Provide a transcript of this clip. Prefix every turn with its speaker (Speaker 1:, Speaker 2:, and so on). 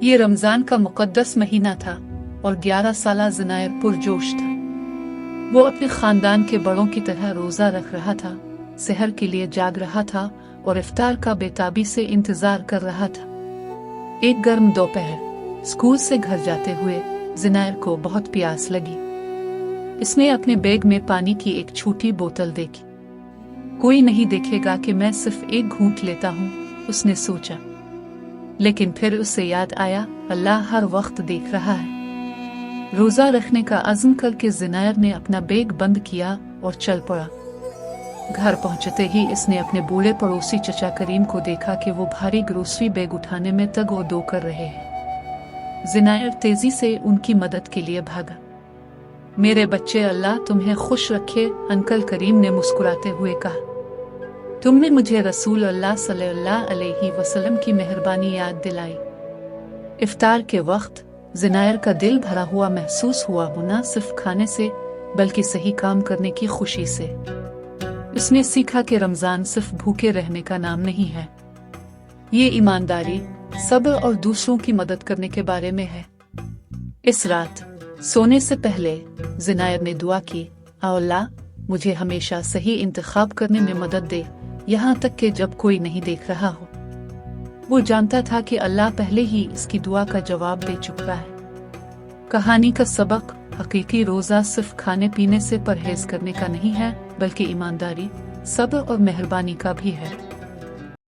Speaker 1: ये रमजान का मुकद्दस महीना था और 11 साला ज़ुनैर पुरजोश था। वो अपने खानदान के बड़ों की तरह रोजा रख रहा था, सहर के लिए जाग रहा था और इफ्तार का बेताबी से इंतजार कर रहा था। एक गर्म दोपहर स्कूल से घर जाते हुए ज़ुनैर को बहुत प्यास लगी। इसने अपने बैग में पानी की एक छोटी बोतल देखी। कोई नहीं देखेगा कि मैं सिर्फ एक घूंट लेता हूँ, उसने सोचा। लेकिन फिर उसे याद आया, अल्लाह हर वक्त देख रहा है। रोजा रखने का अज़्म करके ज़ुनैर ने अपना बैग बंद किया और चल पड़ा। घर पहुंचते ही इसने अपने बूढ़े पड़ोसी चचा करीम को देखा कि वो भारी ग्रोसरी बैग उठाने में तग-ओ-दो कर रहे हैं। ज़ुनैर तेजी से उनकी मदद के लिए भागा। मेरे बच्चे, अल्लाह तुम्हें खुश रखे, अंकल करीम ने मुस्कुराते हुए कहा। तुमने मुझे रसूल अल्लाह सल्लल्लाहु अलैहि वसल्लम की मेहरबानी याद दिलाई। इफ्तार के वक्त ज़ुनैर का दिल भरा हुआ महसूस हुआ, न सिर्फ खाने से बल्कि सही काम करने की खुशी से। उसने सीखा कि रमजान सिर्फ भूखे रहने का नाम नहीं है, ये ईमानदारी, सब्र और दूसरों की मदद करने के बारे में है। इस रात सोने से पहले ज़ुनैर ने दुआ की, अल्लाह मुझे हमेशा सही इंतखाब करने में मदद दे, यहाँ तक कि जब कोई नहीं देख रहा हो। वो जानता था कि अल्लाह पहले ही इसकी दुआ का जवाब दे चुका है। कहानी का सबक, हकीकी रोजा सिर्फ खाने पीने से परहेज करने का नहीं है, बल्कि ईमानदारी, सब्र और मेहरबानी का भी है।